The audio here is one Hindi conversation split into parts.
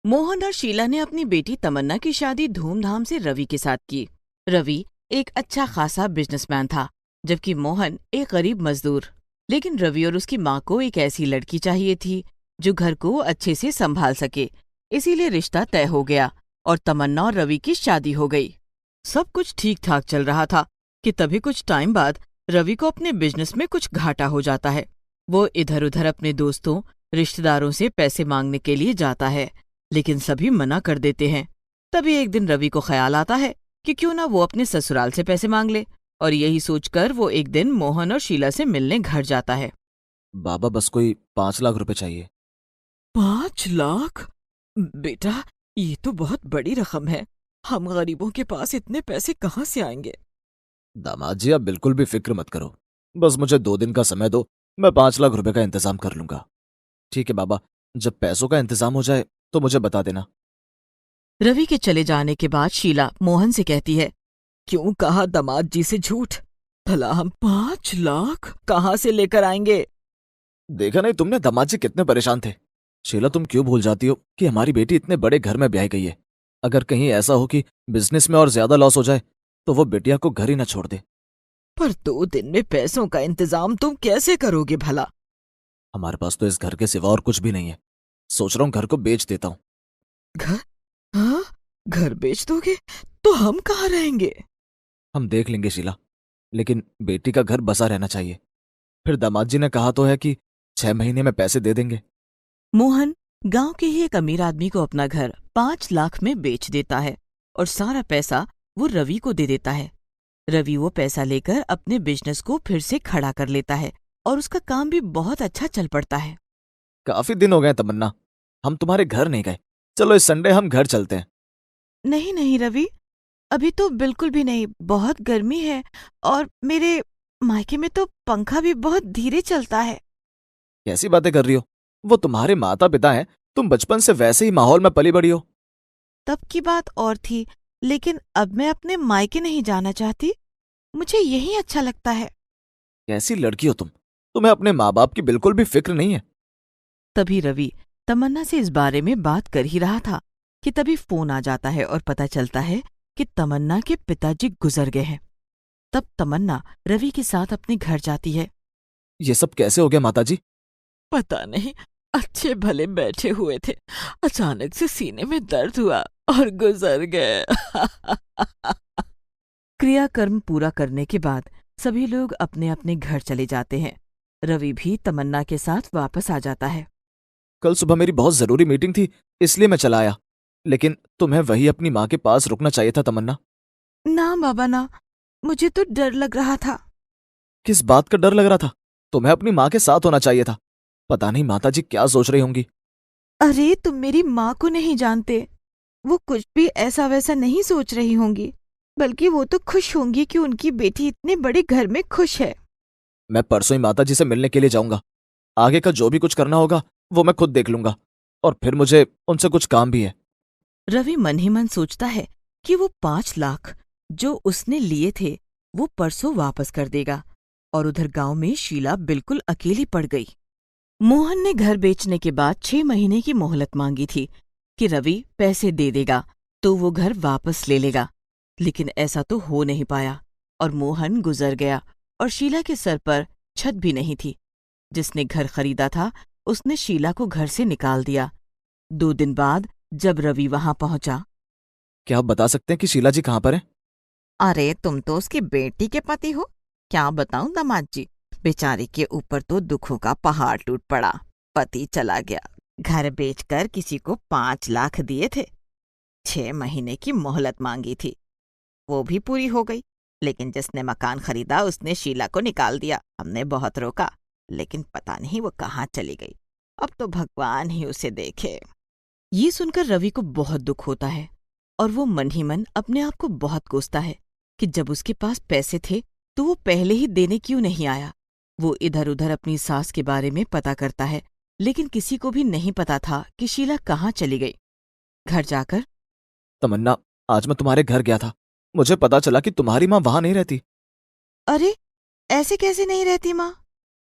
मोहन और शीला ने अपनी बेटी तमन्ना की शादी धूमधाम से रवि के साथ की। रवि एक अच्छा खासा बिजनेसमैन था, जबकि मोहन एक गरीब मजदूर। लेकिन रवि और उसकी माँ को एक ऐसी लड़की चाहिए थी जो घर को अच्छे से संभाल सके। इसीलिए रिश्ता तय हो गया और तमन्ना और रवि की शादी हो गई। सब कुछ ठीक ठाक चल रहा था कि तभी कुछ टाइम बाद रवि को अपने बिजनेस में कुछ घाटा हो जाता है। वो इधर उधर अपने दोस्तों रिश्तेदारों से पैसे मांगने के लिए जाता है, लेकिन सभी मना कर देते हैं। तभी एक दिन रवि को ख्याल आता है कि क्यों ना वो अपने ससुराल से पैसे मांग ले, और यही सोचकर वो एक दिन मोहन और शीला से मिलने घर जाता है। बाबा बस कोई 5 लाख रुपए चाहिए। 5 लाख? बेटा, ये तो बहुत बड़ी रकम है। हम गरीबों के पास इतने पैसे कहाँ से आएंगे? दामाद जी आप बिल्कुल भी फिक्र मत करो, बस मुझे 2 दिन का समय दो, मैं 5 लाख रुपए का इंतजाम कर लूंगा। ठीक है बाबा, जब पैसों का इंतजाम हो जाए तो मुझे बता देना। रवि के चले जाने के बाद शीला मोहन से कहती है, क्यों कहा दामाद जी से झूठ? भला हम 5 लाख कहाँ से लेकर आएंगे? देखा नहीं तुमने दामाद जी कितने परेशान थे। शीला तुम क्यों भूल जाती हो कि हमारी बेटी इतने बड़े घर में ब्याही गई है। अगर कहीं ऐसा हो कि बिजनेस में और ज्यादा लॉस हो जाए तो वो बिटिया को घर ही ना छोड़ दे। पर 2 दिन में पैसों का इंतजाम तुम कैसे करोगे भला? हमारे पास तो इस घर के सिवा और कुछ भी नहीं है। सोच रहा हूँ घर को बेच देता हूँ। घर? हाँ, घर बेच दोगे तो हम कहाँ रहेंगे? हम देख लेंगे शीला, लेकिन बेटी का घर बसा रहना चाहिए। फिर दामाद जी ने कहा तो है कि 6 महीने में पैसे दे देंगे। मोहन गांव के ही एक अमीर आदमी को अपना घर 5 लाख में बेच देता है और सारा पैसा वो रवि को दे देता है। रवि वो पैसा लेकर अपने बिजनेस को फिर से खड़ा कर लेता है और उसका काम भी बहुत अच्छा चल पड़ता है। काफी दिन हो गए तमन्ना, हम तुम्हारे घर नहीं गए। चलो इस संडे हम घर चलते हैं। नहीं नहीं रवि, अभी तो बिल्कुल भी नहीं। बहुत गर्मी है और मेरे मायके में तो पंखा भी बहुत धीरे चलता है। कैसी बातें कर रही हो? वो तुम्हारे माता पिता हैं, तुम बचपन से वैसे ही माहौल में पली बड़ी हो। तब की बात और थी, लेकिन अब मैं अपने मायके नहीं जाना चाहती। मुझे यही अच्छा लगता है। कैसी लड़की हो तुम? तुम्हें अपने माँ बाप की बिल्कुल भी फिक्र नहीं है। तभी रवि तमन्ना से इस बारे में बात कर ही रहा था कि तभी फोन आ जाता है और पता चलता है कि तमन्ना के पिताजी गुजर गए हैं। तब तमन्ना रवि के साथ अपने घर जाती है। ये सब कैसे हो गया माताजी? पता नहीं, अच्छे भले बैठे हुए थे, अचानक से सीने में दर्द हुआ और गुजर गए। क्रियाकर्म पूरा करने के बाद सभी लोग अपने अपने घर चले जाते हैं। रवि भी तमन्ना के साथ वापस आ जाता है। कल सुबह मेरी बहुत जरूरी मीटिंग थी, इसलिए मैं चला आया। लेकिन तुम्हें वही अपनी माँ के पास रुकना चाहिए था तमन्ना। ना बाबा ना, मुझे तो डर लग रहा था। किस बात का डर लग रहा था? तुम्हें अपनी माँ के साथ होना चाहिए था। पता नहीं माताजी क्या सोच रही होंगी। अरे तुम मेरी माँ को नहीं जानते। वो कुछ भी ऐसा वैसा नहीं सोच रही होंगी, बल्कि वो तो खुश होंगी कि उनकी बेटी इतने बड़े घर में खुश है। मैं परसों ही माताजी से मिलने के लिए जाऊंगा। आगे का जो भी कुछ करना होगा वो मैं खुद देख लूंगा, और फिर मुझे उनसे कुछ काम भी है। रवि मन ही मन सोचता है कि वो 5 लाख जो उसने लिए थे वो परसों वापस कर देगा, और उधर गांव में शीला बिल्कुल अकेली पड़ गई। मोहन ने घर बेचने के बाद 6 महीने की मोहलत मांगी थी कि रवि पैसे दे देगा तो वो घर वापस ले लेगा, लेकिन ऐसा तो हो नहीं पाया और मोहन गुजर गया और शीला के सर पर छत भी नहीं थी। जिसने घर खरीदा था उसने शीला को घर से निकाल दिया। 2 दिन बाद जब रवि वहां पहुंचा। क्या आप बता सकते हैं कि शीला जी कहाँ पर हैं? अरे तुम तो उसकी बेटी के पति हो, क्या बताऊं दामाद जी। बेचारी के ऊपर तो दुखों का पहाड़ टूट पड़ा। पति चला गया, घर बेचकर किसी को 5 लाख दिए थे, 6 महीने की मोहलत मांगी थी, वो भी पूरी हो गई। लेकिन जिसने मकान खरीदा उसने शीला को निकाल दिया। हमने बहुत रोका, लेकिन पता नहीं वो कहाँ चली गई। अब तो भगवान ही उसे देखे। ये सुनकर रवि को बहुत दुख होता है और वो मन ही मन अपने आप को बहुत कोसता है कि जब उसके पास पैसे थे तो वो पहले ही देने क्यों नहीं आया। वो इधर उधर अपनी सास के बारे में पता करता है, लेकिन किसी को भी नहीं पता था कि शीला कहाँ चली गई। घर जाकर, तमन्ना, आज मैं तुम्हारे घर गया था। मुझे पता चला कि तुम्हारी माँ वहां नहीं रहती। अरे ऐसे कैसे नहीं रहती माँ?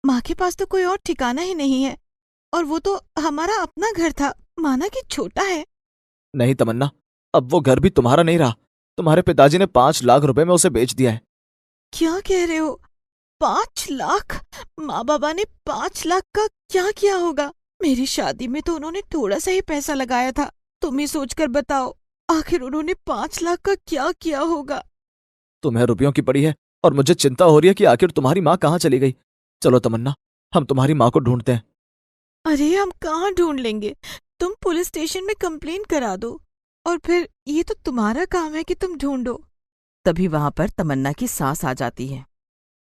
माँ के पास तो कोई और ठिकाना ही नहीं है, और वो तो हमारा अपना घर था, माना कि छोटा है। नहीं तमन्ना, अब वो घर भी तुम्हारा नहीं रहा। तुम्हारे पिताजी ने 5 लाख रुपए में उसे बेच दिया है। क्या कह रहे हो? 5 लाख? माँ बाबा ने 5 लाख का क्या किया होगा? मेरी शादी में तो उन्होंने थोड़ा सा ही पैसा लगाया था। तुम ही सोचकर बताओ, आखिर उन्होंने 5 लाख का क्या किया होगा? तुम्हें रुपयों की पड़ी है और मुझे चिंता हो रही है कि आखिर तुम्हारी माँ कहाँ चली गई। चलो तमन्ना, हम तुम्हारी माँ को ढूंढते हैं। अरे हम कहाँ ढूंढ लेंगे? तुम पुलिस स्टेशन में कंप्लेन करा दो, और फिर ये तो तुम्हारा काम है कि तुम ढूंढो। तभी वहां पर तमन्ना की सास आ जाती है।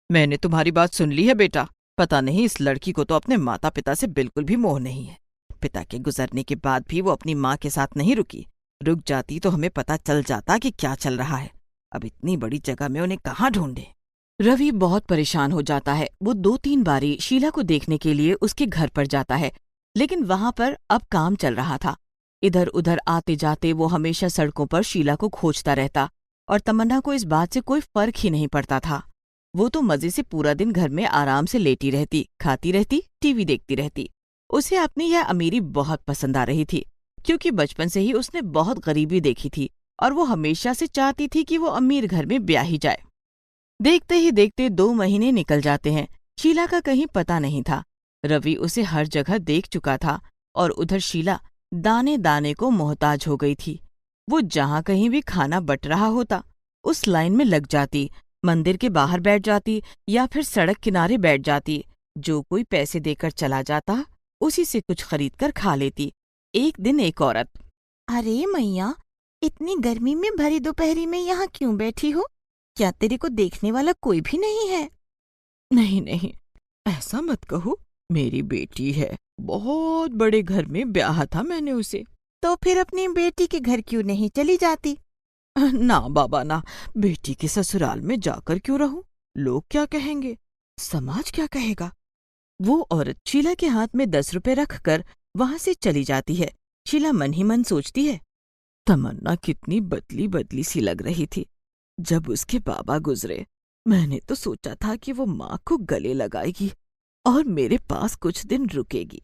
मैंने तुम्हारी बात सुन ली है बेटा। पता नहीं इस लड़की को तो अपने माता पिता से बिल्कुल भी मोह नहीं है। पिता के गुजरने के बाद भी वो अपनी माँ के साथ नहीं रुकी। रुक जाती तो हमें पता चल जाता कि क्या चल रहा है। अब इतनी बड़ी जगह में उन्हें कहाँ ढूंढे? रवि बहुत परेशान हो जाता है। वो 2-3 बारी शीला को देखने के लिए उसके घर पर जाता है, लेकिन वहां पर अब काम चल रहा था। इधर उधर आते जाते वो हमेशा सड़कों पर शीला को खोजता रहता, और तमन्ना को इस बात से कोई फर्क ही नहीं पड़ता था। वो तो मजे से पूरा दिन घर में आराम से लेटी रहती, खाती रहती, टीवी देखती रहती। उसे अपनी यह अमीरी बहुत पसंद आ रही थी, क्योंकि बचपन से ही उसने बहुत गरीबी देखी थी और वो हमेशा से चाहती थी कि वो अमीर घर में ब्याही जाए। देखते ही देखते 2 महीने निकल जाते हैं। शीला का कहीं पता नहीं था। रवि उसे हर जगह देख चुका था, और उधर शीला दाने दाने को मोहताज हो गई थी। वो जहाँ कहीं भी खाना बट रहा होता, उस लाइन में लग जाती, मंदिर के बाहर बैठ जाती या फिर सड़क किनारे बैठ जाती। जो कोई पैसे देकर चला जाता, उसी से कुछ खरीद कर खा लेती। एक दिन एक औरत, अरे मैया, इतनी गर्मी में भरी दोपहरी में यहाँ क्यों बैठी हो? क्या तेरे को देखने वाला कोई भी नहीं है? नहीं नहीं, ऐसा मत कहो। मेरी बेटी है, बहुत बड़े घर में ब्याह था मैंने उसे। तो फिर अपनी बेटी के घर क्यों नहीं चली जाती? ना बाबा ना, बेटी के ससुराल में जाकर क्यों रहूं? लोग क्या कहेंगे? समाज क्या कहेगा? वो औरत शीला के हाथ में 10 रुपए रखकर वहां से चली जाती है। शीला मन ही मन सोचती है, तमन्ना कितनी बदली बदली सी लग रही थी जब उसके बाबा गुजरे। मैंने तो सोचा था कि वो माँ को गले लगाएगी और मेरे पास कुछ दिन रुकेगी,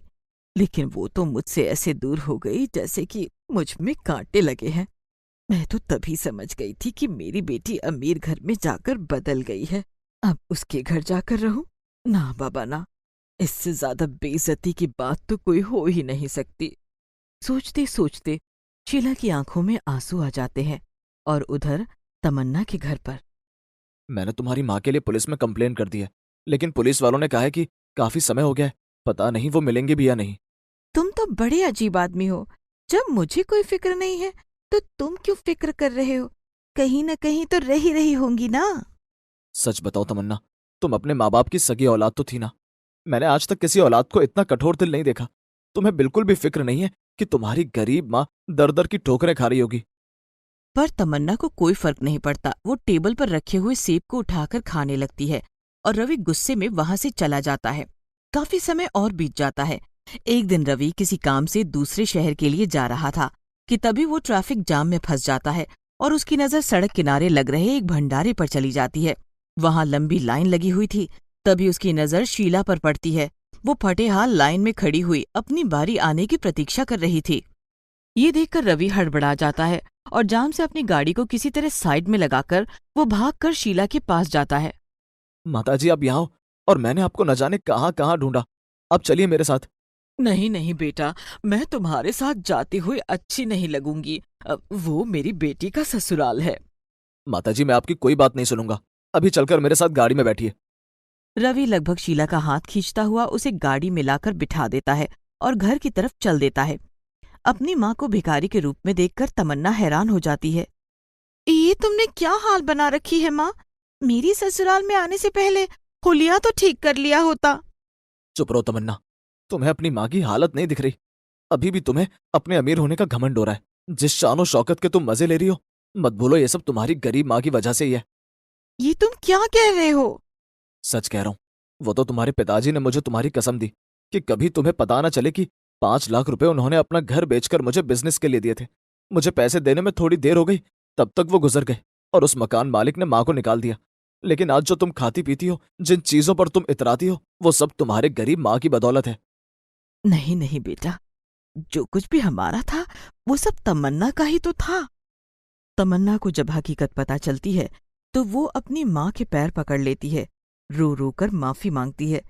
लेकिन वो तो मुझसे ऐसे दूर हो गई जैसे कि मुझ में कांटे लगे हैं। मैं तो तभी समझ गई थी कि मेरी बेटी अमीर घर में जाकर बदल गई है। अब उसके घर जाकर रहूं? ना बाबा ना, इससे ज्यादा बेइज्जती की बात तो कोई हो ही नहीं सकती। सोचते सोचते शीला की आंखों में आंसू आ जाते हैं, और उधर तमन्ना के घर पर। मैंने तुम्हारी माँ के लिए पुलिस में कंप्लेन कर दी है, लेकिन पुलिस वालों ने कहा है कि काफी समय हो गया है, पता नहीं वो मिलेंगे भी या नहीं। तुम तो बड़े अजीब आदमी हो। जब मुझे कोई फिक्र नहीं है तो तुम क्यों फिक्र कर रहे हो? कहीं न कहीं तो रही होंगी ना। सच बताओ तमन्ना, तुम अपने माँ बाप की सगी औलाद तो थी ना। मैंने आज तक किसी औलाद को इतना कठोर दिल नहीं देखा। तुम्हें बिल्कुल भी फिक्र नहीं है कि तुम्हारी गरीब माँ दर दर की ठोकरें खा रही होगी। पर तमन्ना को कोई फर्क नहीं पड़ता। वो टेबल पर रखे हुए सेब को उठाकर खाने लगती है, और रवि गुस्से में वहां से चला जाता है। काफी समय और बीत जाता है। एक दिन रवि किसी काम से दूसरे शहर के लिए जा रहा था कि तभी वो ट्रैफिक जाम में फंस जाता है, और उसकी नजर सड़क किनारे लग रहे एक भंडारे पर चली जाती है। वहां लंबी लाइन लगी हुई थी। तभी उसकी नजर शीला पर पड़ती है। वो फटे हाल लाइन में खड़ी हुई अपनी बारी आने की प्रतीक्षा कर रही थी। ये देखकर रवि हड़बड़ा जाता है, और जाम से अपनी गाड़ी को किसी तरह साइड में लगाकर वो भागकर शीला के पास जाता है। माताजी आप यहाँ हो, और मैंने आपको न जाने कहाँ कहाँ ढूंढा। अब चलिए मेरे साथ। नहीं नहीं बेटा, मैं तुम्हारे साथ जाते हुए अच्छी नहीं लगूंगी। वो मेरी बेटी का ससुराल है। माताजी मैं आपकी कोई बात नहीं सुनूंगा। अभी चलकर मेरे साथ गाड़ी में बैठिए। रवि लगभग शीला का हाथ खींचता हुआ उसे गाड़ी में लाकर बिठा देता है और घर की तरफ चल देता है। अपनी माँ को भिखारी के रूप में देखकर तमन्ना हैरान हो जाती है। ये तुमने क्या हाल बना रखी है माँ? मेरी ससुराल में आने से पहले हुलिया तो ठीक कर लिया होता। चुप रहो तमन्ना, तुम्हें अपनी माँ की हालत नहीं दिख रही? अभी भी तुम्हें अपने अमीर होने का घमंड हो रहा है। जिस शान शौकत के तुम मजे ले रही हो, मत भूलो ये सब तुम्हारी गरीब माँ की वजह से ही है। ये तुम क्या कह रहे हो? सच कह रहा हूँ। वो तो तुम्हारे पिताजी ने मुझे तुम्हारी कसम दी कि कभी तुम्हें पता ना चले कि 5 लाख रुपए उन्होंने अपना घर बेचकर मुझे बिजनेस के लिए दिए थे। मुझे पैसे देने में थोड़ी देर हो गई, तब तक वो गुजर गए और उस मकान मालिक ने माँ को निकाल दिया। लेकिन आज जो तुम खाती पीती हो, जिन चीजों पर तुम इतराती हो, वो सब तुम्हारे गरीब माँ की बदौलत है। नहीं नहीं बेटा, जो कुछ भी हमारा था वो सब तमन्ना का ही तो था। तमन्ना को जब हकीकत पता चलती है तो वो अपनी माँ के पैर पकड़ लेती है, रो रो कर माफी मांगती है।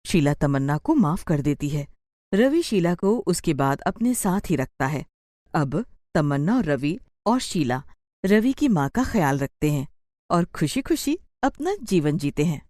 शीला तमन्ना को माफ कर देती है। रवि शीला को उसके बाद अपने साथ ही रखता है। अब तमन्ना और रवि और शीला रवि की माँ का ख्याल रखते हैं और खुशी खुशी अपना जीवन जीते हैं।